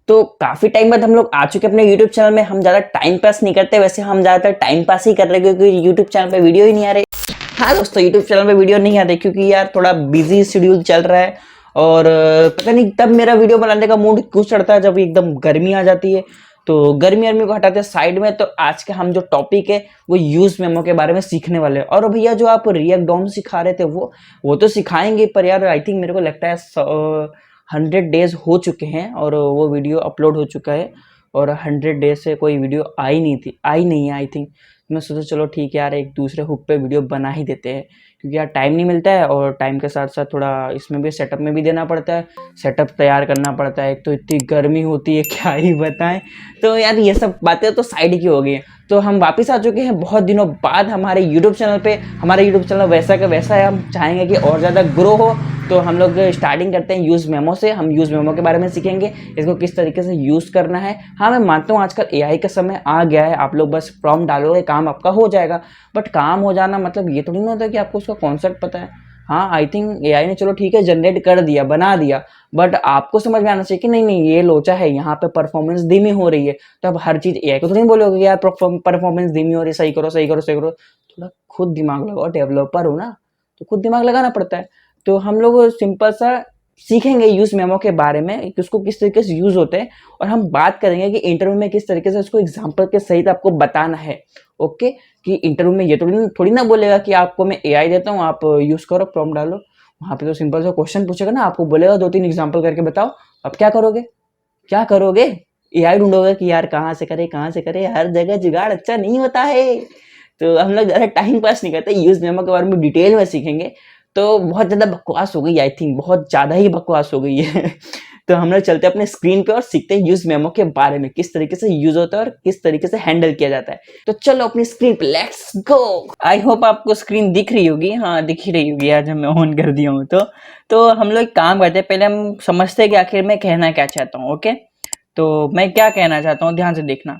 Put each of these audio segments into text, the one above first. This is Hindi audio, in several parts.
तो काफी टाइम बाद हम लोग आ चुके अपने YouTube चैनल में। हम ज्यादा टाइम पास नहीं करते, वैसे हम ज्यादातर टाइम पास ही कर रहे क्योंकि YouTube चैनल पे वीडियो ही नहीं आ रहे। हाँ दोस्तों, YouTube चैनल पे वीडियो नहीं आते क्योंकि यार थोड़ा बिजी शेड्यूल चल रहा है। और पता नहीं तब मेरा वीडियो बनाने का मूड क्यों चढ़ता है जब एकदम गर्मी आ जाती है। तो गर्मी को हटाते हैं साइड में। तो आज का हम जो टॉपिक है वो यूज मेमो के बारे में सीखने वाले हैं। और भैया जो आप रिएक्ट डॉम सिखा रहे थे वो तो सिखाएंगे, पर यार आई थिंक मेरे को लगता है 100 डेज हो चुके हैं और वो वीडियो अपलोड हो चुका है और 100 डेज से कोई वीडियो आई नहीं है आई थिंक। मैं सोचा चलो ठीक है यार, एक दूसरे हुक पे वीडियो बना ही देते हैं क्योंकि यार टाइम नहीं मिलता है और टाइम के साथ साथ थोड़ा इसमें भी सेटअप में भी देना पड़ता है, सेटअप तैयार करना पड़ता है। एक तो इतनी गर्मी होती है क्या ही बताएं। तो यार ये सब बातें तो साइड की हो गई हैं। तो हम वापस आ चुके हैं बहुत दिनों बाद हमारे यूट्यूब चैनल पे। हमारा यूट्यूब चैनल वैसा का वैसा है, हम चाहेंगे कि और ज़्यादा ग्रो हो। तो हम लोग स्टार्टिंग करते हैं यूज़ मेमो से। हम यूज़ मेमो के बारे में सीखेंगे, इसको किस तरीके से यूज़ करना है। हाँ मैं मानता हूँ आजकल एआई का समय आ गया है, आप लोग बस प्रॉम्प्ट डालोगे काम आपका हो जाएगा। बट काम हो जाना मतलब ये थोड़ी ना होता है कि आपको उसका कॉन्सेप्ट पता है। हाँ आई थिंक एआई ने चलो ठीक है जनरेट कर दिया, बना दिया, बट आपको समझ में आना चाहिए कि नहीं नहीं ये लोचा है, यहाँ पे परफॉर्मेंस धीमी हो रही है। तो अब हर चीज़ एआई को तो नहीं बोलोगे यार परफॉर्मेंस धीमी हो रही है, सही करो सही करो सही करो। थोड़ा खुद दिमाग लगाओ, डेवलपर हो ना, तो खुद दिमाग लगाना पड़ता है। तो हम लोग सिंपल सा सीखेंगे यूज मेमो के बारे में कि उसको किस तरीके से यूज होते हैं। और हम बात करेंगे कि इंटरव्यू में किस तरीके से उसको एग्जाम्पल के सहित आपको बताना है। ओके, कि इंटरव्यू में ये थोड़ी ना बोलेगा कि आपको मैं एआई देता हूँ आप यूज करो प्रॉम्प्ट डालो। वहां पे तो सिंपल सा क्वेश्चन पूछेगा ना, आपको बोलेगा 2-3 एग्जाम्पल करके बताओ। अब क्या करोगे, क्या करोगे? एआई ढूंढोगे कि यार कहाँ से करे कहाँ से करे, हर जगह जुगाड़ अच्छा नहीं होता है। तो हम लोग ज़्यादा टाइम पास नहीं करते, यूज मेमो के बारे में डिटेल में सीखेंगे। तो बहुत ज़्यादा बकवास हो गई आई थिंक, बहुत ज़्यादा ही बकवास हो गई है। तो हम लोग चलते हैं अपने स्क्रीन पे और सीखते हैं यूज मेमो के बारे में, किस तरीके से यूज होता है और किस तरीके से हैंडल किया जाता है। तो चलो अपनी स्क्रीन पे लेट्स गो। आई होप आपको स्क्रीन दिख रही होगी। हाँ दिख ही रही होगी, आज मैं ऑन कर दिया हूँ। तो हम लोग एक काम करते हैं, पहले हम समझते हैं कि आखिर मैं कहना क्या चाहता हूँ। ओके, तो मैं क्या कहना चाहता हूँ ध्यान से देखना।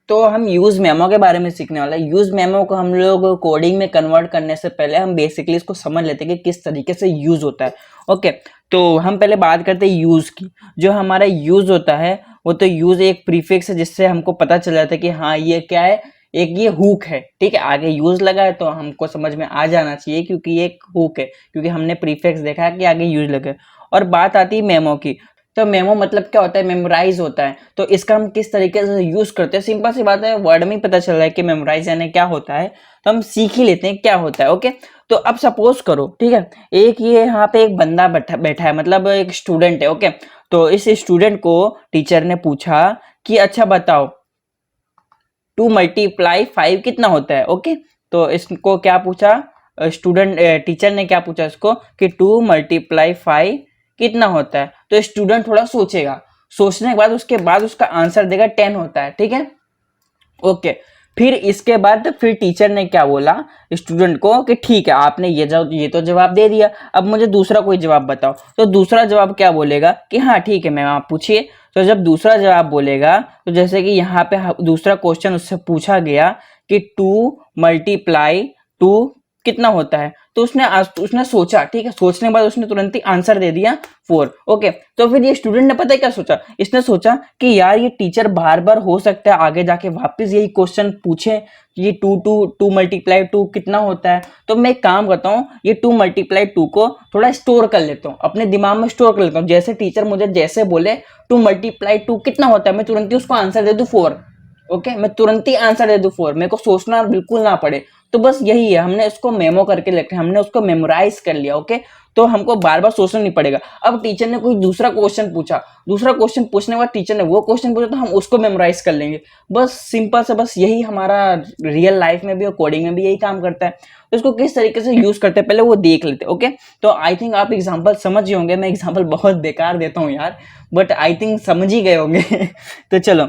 तो हम यूज मेमो के बारे में सीखने वाला है। यूज मेमो को हम लोग कोडिंग में कन्वर्ट करने से पहले हम बेसिकली इसको समझ लेते हैं कि किस तरीके से यूज होता है। ओके, तो हम पहले बात करते हैं यूज की। जो हमारा यूज होता है वो तो यूज एक प्रीफिक्स है जिससे हमको पता चल जाता है कि हाँ ये क्या है, एक ये हुक है। ठीक है, आगे यूज लगा है तो हमको समझ में आ जाना चाहिए क्योंकि ये एक हुक है, क्योंकि हमने प्रीफिक्स देखा है कि आगे यूज लगा है। और बात आती है मेमो की। तो मेमो मतलब क्या होता है, मेमोराइज होता है। तो इसका हम किस तरीके से यूज करते हैं, सिंपल सी बात है, वर्ड में ही पता चल रहा है कि मेमोराइज यानी क्या होता है। तो हम सीख ही लेते हैं क्या होता है। ओके, तो अब सपोज करो, ठीक है, एक ये यहाँ पे एक बंदा बैठा है, मतलब एक स्टूडेंट है। ओके, तो इस स्टूडेंट को टीचर ने पूछा कि अच्छा बताओ 2 × 5 कितना होता है। ओके, तो इसको क्या पूछा स्टूडेंट, टीचर ने क्या पूछा इसको कि 2 × 5 कितना होता है। तो स्टूडेंट थोड़ा सोचेगा, सोचने के बाद उसके बाद उसका आंसर देगा 10 होता है। ठीक है, ओके, फिर इसके बाद फिर टीचर ने क्या बोला स्टूडेंट को कि ठीक है आपने ये तो जवाब दे दिया, अब मुझे दूसरा कोई जवाब बताओ। तो दूसरा जवाब क्या बोलेगा कि हाँ ठीक है मैम आप पूछिए। तो जब दूसरा जवाब बोलेगा तो जैसे कि यहाँ पे दूसरा क्वेश्चन उससे पूछा गया कि 2 × 2 कितना होता है। तो उसने सोचा, ठीक है, सोचने के बाद उसने तुरंत ही आंसर दे दिया 4। ओके, तो फिर ये स्टूडेंट ने पता है क्या सोचा, इसने सोचा कि यार ये टीचर बार बार हो सकता है आगे जाके वापस यही क्वेश्चन पूछे कि ये 2 × 2 कितना होता है। तो मैं एक काम करता हूँ, ये 2 × 2 को थोड़ा स्टोर कर लेता हूँ, अपने दिमाग में स्टोर कर लेता हूँ। जैसे टीचर मुझे जैसे बोले 2 × 2 कितना होता है, मैं तुरंत ही उसको आंसर दे दूँ 4। ओके, मैं तुरंत ही आंसर दे दूँ 4, मेरे को सोचना बिल्कुल ना पड़े। तो बस यही है, हमने इसको मेमो करके रखा, हमने उसको मेमोराइज कर लिया। ओके, तो हमको बार बार सोचना नहीं पड़ेगा। अब टीचर ने कोई दूसरा क्वेश्चन पूछा, दूसरा क्वेश्चन पूछने के बाद टीचर ने वो क्वेश्चन पूछा तो हम उसको मेमोराइज कर लेंगे। बस सिंपल से बस यही हमारा रियल लाइफ में भी और कोडिंग में भी यही काम करता है। तो इसको किस तरीके से यूज करते हैं पहले वो देख लेते हैं। ओके, तो आई थिंक आप एग्जाम्पल समझ ही होंगे। मैं एग्जाम्पल बहुत बेकार देता हूँ यार, बट आई थिंक समझ ही गए होंगे। तो चलो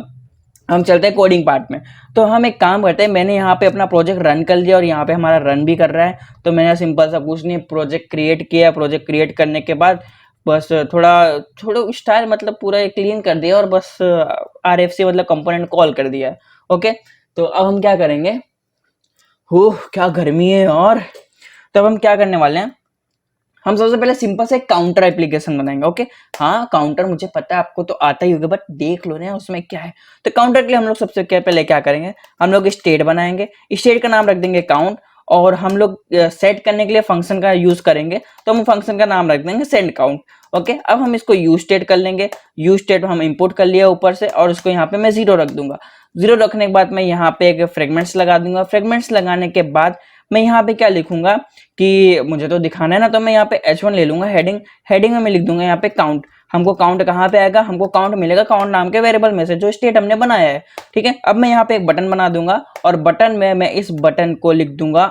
हम चलते हैं कोडिंग पार्ट में। तो हम एक काम करते हैं, मैंने यहाँ पे अपना प्रोजेक्ट रन कर लिया और यहाँ पे हमारा रन भी कर रहा है। तो मैंने सिंपल सा कुछ नहीं, प्रोजेक्ट क्रिएट किया। प्रोजेक्ट क्रिएट करने के बाद बस थोड़ा स्टाइल मतलब पूरा क्लीन कर दिया और बस RFC मतलब कंपोनेंट कॉल कर दिया। ओके, तो अब हम क्या करेंगे, क्या गर्मी है। और तब हम क्या करने वाले हैं, हम सबसे पहले सिंपल से काउंटर एप्लीकेशन बनाएंगे। ओके, हाँ काउंटर मुझे पता है आपको तो आता ही होगा, बट देख लो ना उसमें क्या है। तो काउंटर के लिए हम लोग सबसे पहले क्या करेंगे, हम लोग स्टेट बनाएंगे, स्टेट का नाम रख देंगे काउंट, और हम लोग सेट करने के लिए फंक्शन का यूज करेंगे, तो हम फंक्शन का नाम रख देंगे सेंड काउंट। ओके, अब हम इसको यूज स्टेट कर लेंगे, यूज स्टेट हम इंपोर्ट कर लिया ऊपर से, और इसको यहाँ पे मैं 0 रख दूंगा। 0 रखने के बाद मैं यहाँ पे एक फ्रेगमेंट्स लगा दूंगा। फ्रेगमेंट्स लगाने के बाद मैं यहाँ पे क्या लिखूंगा कि मुझे तो दिखाना है ना, तो मैं यहाँ पे h1 ले लूंगा हेडिंग। हेडिंग में मैं लिख दूंगा यहाँ पे काउंट। हमको काउंट कहाँ पे आएगा, हमको काउंट मिलेगा काउंट नाम के वेरिएबल में से जो स्टेट हमने बनाया है। ठीक है, अब मैं यहाँ पे एक बटन बना दूंगा, और बटन में मैं इस बटन को लिख दूंगा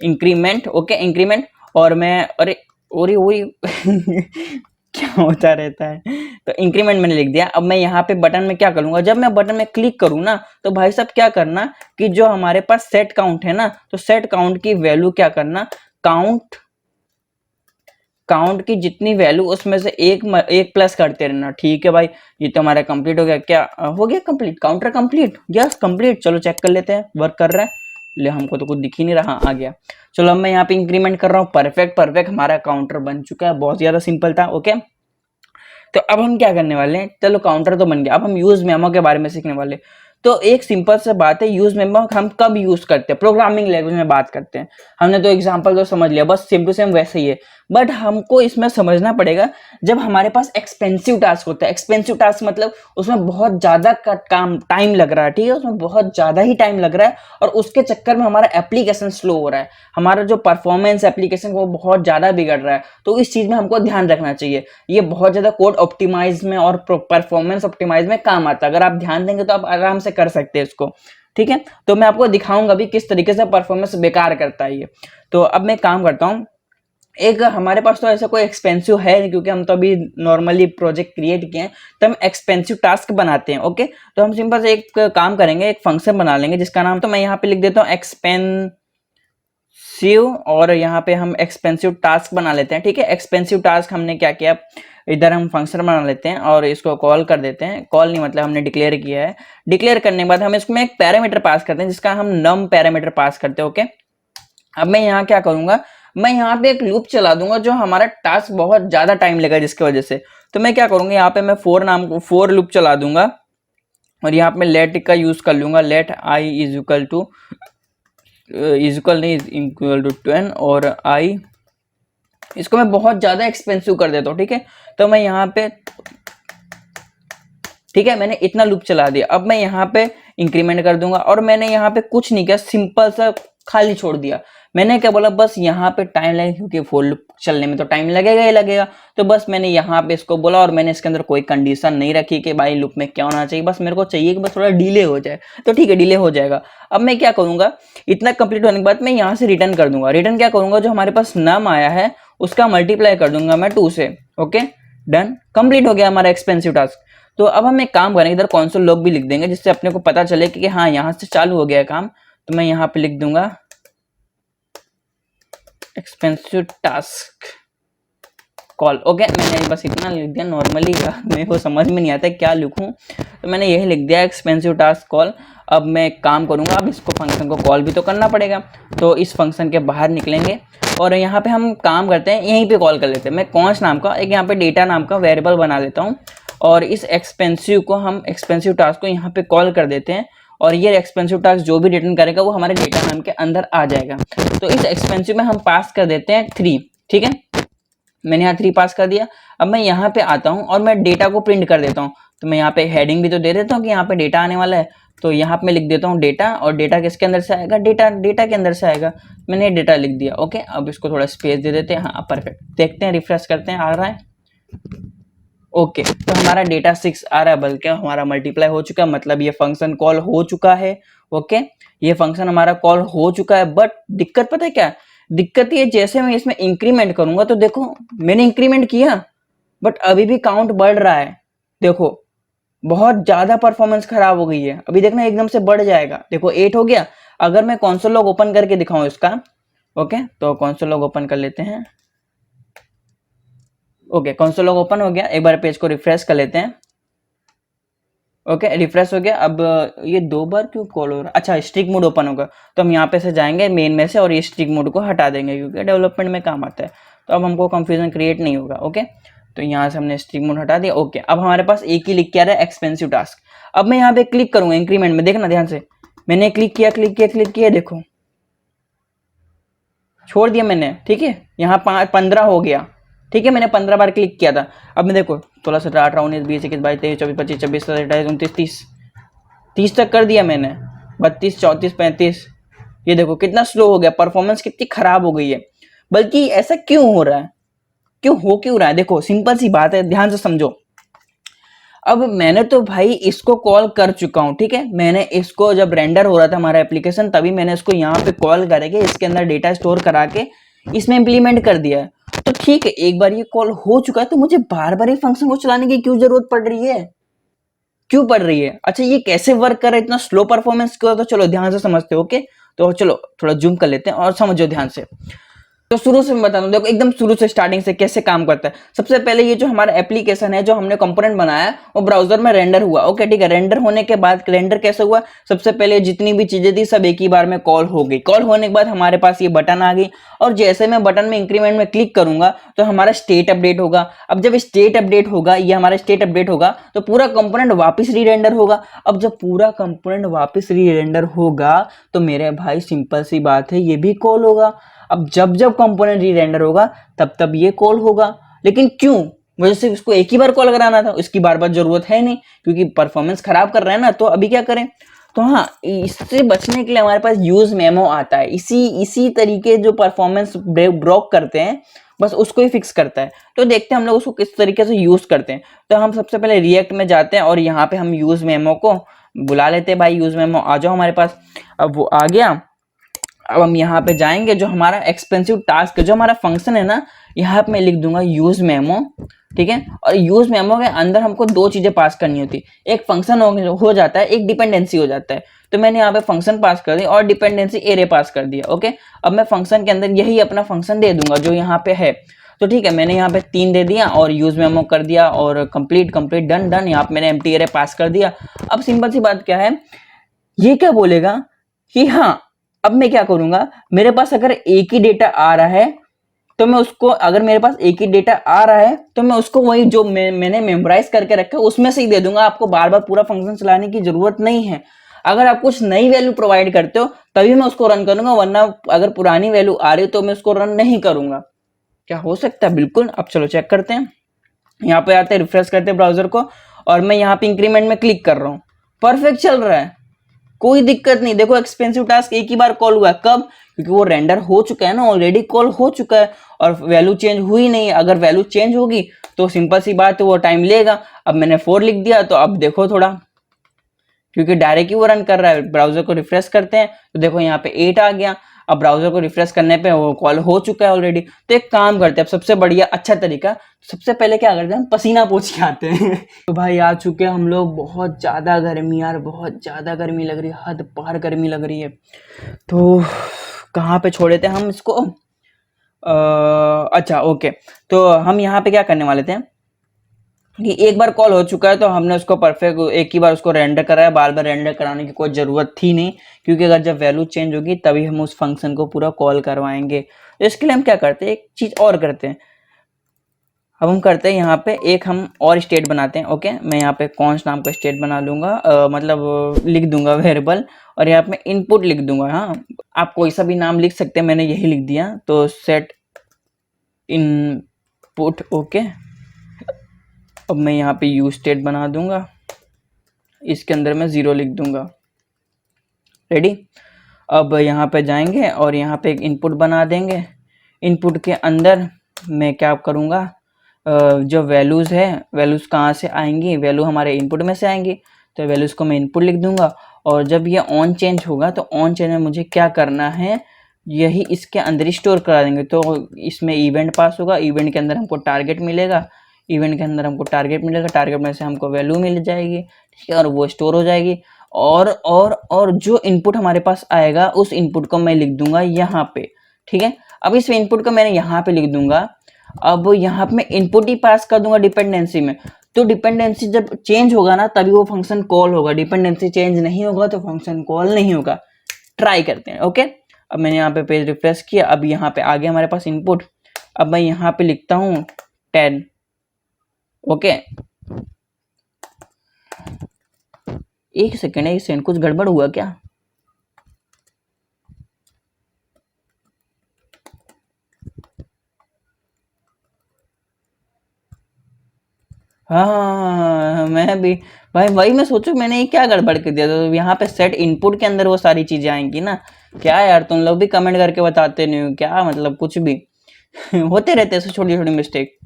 इंक्रीमेंट। ओके, इंक्रीमेंट, और मैं अरे ओरी ओरी क्या होता रहता है, तो इंक्रीमेंट मैंने लिख दिया। अब मैं यहाँ पे बटन में क्या करूंगा, जब मैं बटन में क्लिक करूँ ना, तो भाई साहब क्या करना कि जो हमारे पास सेट काउंट है ना, तो सेट काउंट की वैल्यू क्या करना, काउंट की जितनी वैल्यू उसमें से एक प्लस करते रहना। ठीक है भाई, ये तो हमारा कंप्लीट हो गया। क्या हो गया complete, counter complete, yes complete. चलो चेक कर लेते हैं वर्क कर रहा है, ले हमको तो कुछ दिख ही नहीं रहा, आ गया। चलो अब मैं यहाँ पे इंक्रीमेंट कर रहा हूँ, परफेक्ट परफेक्ट, हमारा काउंटर बन चुका है, बहुत ज्यादा सिंपल था। ओके, तो अब हम क्या करने वाले हैं, चलो काउंटर तो बन गया, अब हम यूज मेमो के बारे में सीखने वाले। तो एक सिंपल सा बात है, यूज मेमो हम कब यूज करते हैं, प्रोग्रामिंग लैंग्वेज में बात करते हैं। हमने तो एग्जांपल तो समझ लिया, बस सेम टू सेम वैसे ही है, बट हमको इसमें समझना पड़ेगा जब हमारे पास एक्सपेंसिव टास्क होता है। एक्सपेंसिव टास्क मतलब उसमें बहुत ज्यादा का काम टाइम लग रहा है, ठीक है, उसमें बहुत ज्यादा ही टाइम लग रहा है, और उसके चक्कर में हमारा एप्लीकेशन स्लो हो रहा है, हमारा जो परफॉर्मेंस एप्लीकेशन वो बहुत ज्यादा बिगड़ रहा है। तो इस चीज में हमको ध्यान रखना चाहिए, ये बहुत ज्यादा कोड ऑप्टिमाइज में और परफॉर्मेंस ऑप्टिमाइज में काम आता है। अगर आप ध्यान देंगे तो आप आराम से कर सकते हैं इसको। ठीक है, तो मैं आपको दिखाऊंगा भी किस तरीके से परफॉर्मेंस बेकार करता है ये। तो अब मैं काम करता हूँ, एक हमारे पास तो ऐसा कोई एक्सपेंसिव है नहीं, क्योंकि हम तो अभी नॉर्मली प्रोजेक्ट क्रिएट किए हैं, तो हम एक्सपेंसिव टास्क बनाते हैं। ओके, तो हम सिंपल से एक काम करेंगे, एक फंक्शन बना लेंगे जिसका नाम, तो मैं यहाँ पे लिख देता हूँ एक्सपेंसिव, और यहाँ पे हम एक्सपेंसिव टास्क बना लेते हैं। ठीक है, एक्सपेंसिव टास्क हमने क्या किया, इधर हम फंक्शन बना लेते हैं और इसको कॉल कर देते हैं। कॉल नहीं मतलब हमने डिक्लेयर किया है। डिक्लेयर करने के बाद हम इसमें एक पैरामीटर पास करते हैं जिसका हम नम पैरामीटर पास करते हैं। ओके, अब मैं यहाँ क्या करूंगा, मैं यहाँ पे एक लूप चला दूंगा जो हमारा टास्क बहुत ज्यादा टाइम लेगा जिसकी वजह से। तो मैं क्या करूंगा, यहाँ पे मैं फोर लूप चला दूंगा, और यहाँ पे लेट का यूज कर लूंगा, let I is equal to नहीं इक्वल टू 10, और आई इसको मैं बहुत ज्यादा एक्सपेंसिव कर देता हूँ। ठीक है, तो मैं यहाँ पे, ठीक है, मैंने इतना लूप चला दिया। अब मैं यहाँ पे इंक्रीमेंट कर दूंगा, और मैंने यहाँ पे कुछ नहीं किया, सिंपल सा खाली छोड़ दिया। मैंने क्या बोला, बस यहाँ पे टाइम लगेगा, क्योंकि फुल लूप चलने में तो टाइम लगेगा ही लगेगा। तो बस मैंने यहाँ पे इसको बोला, और मैंने इसके अंदर कोई कंडीशन नहीं रखी कि भाई लूप में क्या होना चाहिए, बस मेरे को चाहिए कि बस थोड़ा डिले हो जाए। तो ठीक है, डिले हो जाएगा। अब मैं क्या करूंगा, इतना कंप्लीट होने के बाद मैं यहाँ से रिटर्न कर दूंगा। रिटर्न क्या करूंगा, जो हमारे पास नाम आया है उसका मल्टीप्लाई कर दूंगा मैं 2 से। ओके, डन, कंप्लीट हो गया हमारा एक्सपेंसिव टास्क। तो अब हम एक काम करेंगे, इधर कॉन्सोल लॉग भी लिख देंगे जिससे अपने को पता चले कि हाँ यहाँ से चालू हो गया काम। तो मैं यहाँ पे लिख दूंगा एक्सपेंसिव टास्क कॉल। ओके, मैंने बस इतना लिख दिया, नॉर्मली मेरे को समझ में नहीं आता क्या लिखूं, तो मैंने यही लिख दिया एक्सपेंसिव टास्क कॉल। अब मैं एक काम करूंगा, अब इसको फंक्शन को कॉल भी तो करना पड़ेगा, तो इस फंक्शन के बाहर निकलेंगे, और यहाँ पे हम काम करते हैं, यहीं पे कॉल कर लेते हैं। मैं कॉन्स नाम का एक यहाँ पे डेटा नाम का वेरिएबल बना लेता हूँ, और इस एक्सपेंसिव टास्क को यहाँ पे कॉल कर देते हैं, और ये एक्सपेंसिव टास्क जो भी रिटर्न करेगा वो हमारे डेटा नाम के अंदर आ जाएगा। तो इस एक्सपेंसिव में हम पास कर देते हैं 3। ठीक है, मैंने यहाँ 3 पास कर दिया। अब मैं यहाँ पे आता हूँ और मैं डेटा को प्रिंट कर देता हूँ। तो मैं यहाँ पे हेडिंग भी तो दे देता हूँ कि यहाँ पे डेटा आने वाला है, तो यहाँ पे मैं लिख देता हूँ डेटा, और डेटा किसके अंदर से आएगा, डेटा के अंदर से आएगा। मैंने डेटा लिख दिया। ओके, अब इसको थोड़ा स्पेस दे देते हैं। हाँ परफेक्ट, देखते हैं, रिफ्रेश करते हैं, आ रहा है। ओके, तो हमारा डेटा 6 आ रहा है, बल्कि हमारा मल्टीप्लाई हो चुका है, मतलब ये फंक्शन कॉल हो चुका है। ओके, ये फंक्शन हमारा कॉल हो चुका है, बट दिक्कत पता है क्या, दिक्कत ये जैसे मैं इसमें इंक्रीमेंट करूंगा, तो देखो मैंने इंक्रीमेंट किया बट अभी भी काउंट बढ़ रहा है। देखो बहुत ज्यादा परफॉर्मेंस खराब हो गई है, अभी देखना एकदम से बढ़ जाएगा। देखो 8 हो गया। अगर मैं कंसोल लॉग ओपन करके दिखाऊं इसका, ओके, तो कंसोल लॉग ओपन कर लेते हैं। ओके, कंसोल लॉग ओपन हो गया, एक बार पेज को रिफ्रेश कर लेते हैं। ओके, रिफ्रेश हो गया। अब ये 2 बार क्यों कॉल हो रहा है? अच्छा, स्ट्रिक मोड ओपन होगा तो हम यहाँ पे से जाएंगे मेन में से और ये स्ट्रिक मोड को हटा देंगे क्योंकि डेवलपमेंट में काम आता है, तो अब हमको कंफ्यूजन क्रिएट नहीं होगा। ओके, तो यहाँ से हमने स्ट्रिक मोड हटा दिया। ओके, अब हमारे पास एक ही लिख के आ रहा है एक्सपेंसिव टास्क। अब मैं यहाँ पे क्लिक करूंगा इंक्रीमेंट में, देखना ध्यान से, मैंने क्लिक किया, देखो छोड़ दिया मैंने, ठीक है। यहाँ 15 हो गया, ठीक है, मैंने 15 बार क्लिक किया था। अब मैं देखो 16, 17, 18, 19, 20, 21, 22, 23, 24, 25, 26, 27, 28, 29, 30, 30 तक कर दिया मैंने। 32, 34, 35, ये देखो कितना स्लो हो गया, परफॉर्मेंस कितनी खराब हो गई है। बल्कि ऐसा क्यों हो रहा है, क्यों रहा है? देखो सिंपल सी बात है, ध्यान से समझो। अब मैंने तो भाई इसको कॉल कर चुका हूं, ठीक है। मैंने इसको जब रेंडर हो रहा था हमारा एप्लीकेशन, तभी मैंने इसको यहाँ पे कॉल करके इसके अंदर डेटा स्टोर करा के इसमें इंप्लीमेंट कर दिया है। तो ठीक है, एक बार ये कॉल हो चुका है तो मुझे बार बार ये फंक्शन को चलाने की क्यों जरूरत पड़ रही है? क्यों पड़ रही है? अच्छा, ये कैसे वर्क कर रहा है, इतना स्लो परफॉर्मेंस क्यों? तो चलो ध्यान से समझते हो। ओके, तो चलो थोड़ा जूम कर लेते हैं और समझो ध्यान से। तो शुरू से मैं बता दूं, देखो एकदम शुरू से स्टार्टिंग से कैसे काम करता है। सबसे पहले ये जो हमारा एप्लीकेशन है, जो हमने कंपोनेंट बनाया है, वो ब्राउजर में रेंडर हुआ। ओके, ठीक है। रेंडर होने के बाद रेंडर कैसे हुआ? सबसे पहले जितनी भी चीजें थी सब एक ही बार में कॉल हो गई। कॉल होने के बाद हमारे पास ये बटन आ गई, और जैसे मैं बटन में इंक्रीमेंट में क्लिक करूंगा तो हमारा स्टेट अपडेट होगा। अब जब स्टेट अपडेट होगा, ये हमारा स्टेट अपडेट होगा, तो पूरा कंपोनेंट वापस री रेंडर होगा। अब जब पूरा कंपोनेंट वापस री रेंडर होगा तो मेरे भाई सिंपल सी बात है, ये भी कॉल होगा। अब जब जब कंपोनेंट री रेंडर होगा तब तब ये कॉल होगा। लेकिन क्यों? मुझे सिर्फ इसको एक ही बार कॉल कराना था, इसकी बार बार जरूरत है नहीं, क्योंकि परफॉर्मेंस खराब कर रहा है ना। तो अभी क्या करें? तो हाँ, इससे बचने के लिए हमारे पास यूज मेमो आता है। इसी तरीके जो परफॉर्मेंस ब्रोक करते हैं, बस उसको ही फिक्स करता है। तो देखते हैं हम लोग उसको किस तरीके से यूज करते हैं। तो हम सबसे पहले रिएक्ट में जाते हैं और यहाँ पे हम यूज मेमो को बुला लेते हैं। भाई यूज मेमो आ जाओ हमारे पास। अब वो आ गया। अब हम यहाँ पे जाएंगे, जो हमारा एक्सपेंसिव टास्क, जो हमारा फंक्शन है ना, यहाँ पे मैं लिख दूंगा यूज मेमो, ठीक है। और यूज मेमो के अंदर हमको 2 चीजें पास करनी होती है, एक फंक्शन हो जाता है, एक डिपेंडेंसी हो जाता है। तो मैंने यहाँ पे फंक्शन पास कर दी और डिपेंडेंसी एरे पास कर दिया। ओके, अब मैं फंक्शन के अंदर यही अपना फंक्शन दे दूंगा जो यहाँ पे है। तो ठीक है, मैंने यहाँ पे 3 दे दिया और यूज मेमो कर दिया और कंप्लीट डन। यहाँ पे मैंने एम्प्टी एरे पास कर दिया। अब सिंपल सी बात क्या है, ये क्या बोलेगा कि हाँ, अब मैं क्या करूंगा, मेरे पास अगर एक ही डेटा आ रहा है तो मैं उसको, अगर मेरे पास एक ही डेटा आ रहा है तो मैं उसको वही जो मैंने मेमोराइज करके रखा है उसमें से ही दे दूंगा। आपको बार बार पूरा फंक्शन चलाने की जरूरत नहीं है। अगर आप कुछ नई वैल्यू प्रोवाइड करते हो तभी मैं उसको रन करूंगा, वरना अगर पुरानी वैल्यू आ रही हो तो मैं उसको रन नहीं करूंगा। क्या हो सकता है? बिल्कुल। अब चलो चेक करते हैं। यहाँ पे आते हैं, रिफ्रेश करते हैं ब्राउजर को, और मैं यहाँ पे इंक्रीमेंट में क्लिक कर रहा हूँ। परफेक्ट चल रहा है, कोई दिक्कत नहीं। देखो एक्सपेंसिव टास्क एक ही बार कॉल हुआ है। कब? क्योंकि वो रेंडर हो चुका है ना, ऑलरेडी कॉल हो चुका है और वैल्यू चेंज हुई नहीं। अगर वैल्यू चेंज होगी तो सिंपल सी बात है, वो टाइम लेगा। अब मैंने 4 लिख दिया, तो अब देखो थोड़ा, क्योंकि डायरेक्ट ही वो रन कर रहा है। ब्राउजर को रिफ्रेश करते हैं तो देखो यहाँ पे 8 आ गया। अब ब्राउजर को रिफ्रेश करने पे वो कॉल हो चुका है ऑलरेडी। तो एक काम करते हैं, अब सबसे बढ़िया अच्छा तरीका, सबसे पहले क्या करते हैं, हम पसीना पोंछ के आते हैं। तो भाई आ चुके हैं हम लोग। बहुत ज्यादा गर्मी यार, बहुत ज्यादा गर्मी लग रही है, हद पार गर्मी लग रही है। तो कहाँ पे छोड़े थे हम इसको? अच्छा ओके, तो हम यहाँ पे क्या करने वाले थे कि एक बार कॉल हो चुका है तो हमने उसको परफेक्ट एक ही बार उसको रेंडर कराया, बार बार रेंडर कराने की कोई ज़रूरत थी नहीं, क्योंकि अगर जब वैल्यू चेंज होगी तभी हम उस फंक्शन को पूरा कॉल करवाएंगे। तो इसके लिए हम क्या करते हैं, एक चीज़ और करते हैं। अब हम करते हैं यहाँ पे एक हम और स्टेट बनाते हैं। ओके, मैं यहाँ पे कॉन्स नाम का स्टेट बना लूँगा, मतलब लिख दूंगा वेरिएबल, और यहाँ पे इनपुट लिख दूंगा। हाँ, आप कोई सा भी नाम लिख सकते हैं, मैंने यही लिख दिया। तो सेट इनपुट। ओके, अब मैं यहाँ पे यूज स्टेट बना दूंगा, इसके अंदर मैं 0 लिख दूंगा। रेडी। अब यहाँ पे जाएंगे और यहाँ पे एक इनपुट बना देंगे। इनपुट के अंदर मैं क्या करूँगा, जो वैल्यूज़ है, वैल्यूज़ कहाँ से आएंगी, वैल्यू हमारे इनपुट में से आएंगी, तो वैल्यूज़ को मैं इनपुट लिख दूंगा। और जब ये ऑन चेंज होगा तो ऑन चेंज में मुझे क्या करना है, यही इसके अंदर ही स्टोर करा देंगे। तो इसमें इवेंट पास होगा, इवेंट के अंदर हमको टारगेट मिलेगा, इवेंट के अंदर हमको टारगेट मिलेगा, टारगेट में से हमको वैल्यू मिल जाएगी, ठीक है, और वो स्टोर हो जाएगी। और जो इनपुट हमारे पास आएगा उस इनपुट को मैं लिख दूंगा यहाँ पे, ठीक है। अब इस इनपुट को मैंने यहाँ पे लिख दूंगा। अब यहाँ पे मैं इनपुट ही पास कर दूंगा डिपेंडेंसी में, तो डिपेंडेंसी जब चेंज होगा ना तभी वो फंक्शन कॉल होगा, डिपेंडेंसी चेंज नहीं होगा तो फंक्शन कॉल नहीं होगा। ट्राई करते हैं। ओके, अब मैंने यहाँ पे पेज रिफ्रेश किया, अब यहाँ पे आ गया हमारे पास इनपुट। अब मैं यहाँ पे लिखता हूँ 10। ओके, एक सेकेंड कुछ गड़बड़ हुआ क्या? हाँ, मैं भी भाई वही मैं सोचूं मैंने ये क्या गड़बड़ कर दिया। तो यहाँ पे सेट इनपुट के अंदर वो सारी चीजें आएंगी ना। क्या यार, तुम लोग भी कमेंट करके बताते नहीं हो क्या, मतलब कुछ भी होते रहते हैं छोटी छोटी मिस्टेक।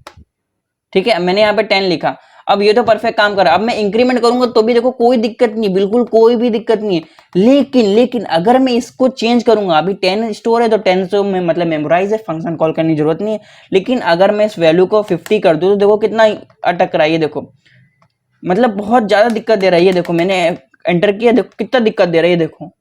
ठीक है, मैंने यहाँ पे 10 लिखा, अब ये तो परफेक्ट काम कर रहा है। अब मैं इंक्रीमेंट करूंगा तो भी देखो कोई दिक्कत नहीं, बिल्कुल कोई भी दिक्कत नहीं है। लेकिन अगर मैं इसको चेंज करूंगा, अभी 10 स्टोर है तो 10 से मैं मतलब मेमोराइज है, फंक्शन कॉल करने की जरूरत नहीं है। लेकिन अगर मैं इस वैल्यू को 50 कर दूं तो देखो कितना अटक रहा है, ये देखो मतलब बहुत ज्यादा दिक्कत दे रहा है। ये देखो मैंने एंटर किया, देखो कितना दिक्कत दे रहा है, ये देखो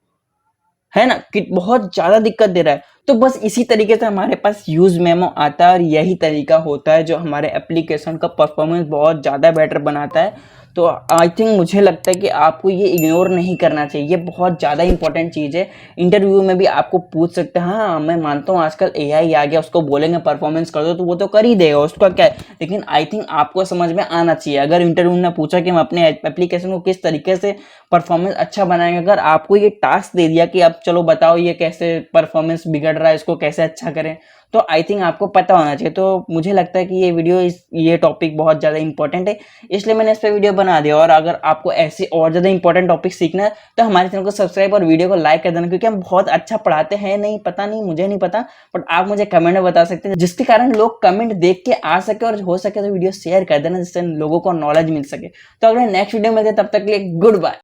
है ना कि बहुत ज्यादा दिक्कत दे रहा है। तो बस इसी तरीके से हमारे पास यूज मेमो आता है और यही तरीका होता है जो हमारे एप्लीकेशन का परफॉर्मेंस बहुत ज्यादा बेटर बनाता है। तो आई थिंक मुझे लगता है कि आपको ये इग्नोर नहीं करना चाहिए, ये बहुत ज़्यादा इंपॉर्टेंट चीज़ है। इंटरव्यू में भी आपको पूछ सकते हैं। हाँ, मैं मानता हूँ आजकल एआई आ गया, उसको बोलेंगे परफॉर्मेंस कर दो तो वो तो कर ही देगा, उसका क्या है। लेकिन आई थिंक आपको समझ में आना चाहिए। अगर इंटरव्यू ने पूछा कि हम अपने एप्लीकेशन को किस तरीके से परफॉर्मेंस अच्छा बनाएंगे, अगर आपको ये टास्क दे दिया कि अब चलो बताओ ये कैसे परफॉर्मेंस बिगड़ रहा है, इसको कैसे अच्छा करें, तो आई थिंक आपको पता होना चाहिए। तो मुझे लगता है कि ये टॉपिक बहुत ज़्यादा इंपॉर्टेंट है, इसलिए मैंने इस पर वीडियो बना दिया। और अगर आपको ऐसी और ज़्यादा इंपॉर्टेंट टॉपिक सीखना है तो हमारे चैनल को सब्सक्राइब और वीडियो को लाइक कर देना, क्योंकि हम बहुत अच्छा पढ़ाते हैं। नहीं पता नहीं, मुझे नहीं पता, बट आप मुझे कमेंट में बता सकते हैं, जिसके कारण लोग कमेंट देख के आ सके, और हो सके तो वीडियो शेयर कर देना जिससे लोगों को नॉलेज मिल सके। तो अगले नेक्स्ट वीडियो में तब तक के लिए गुड बाय।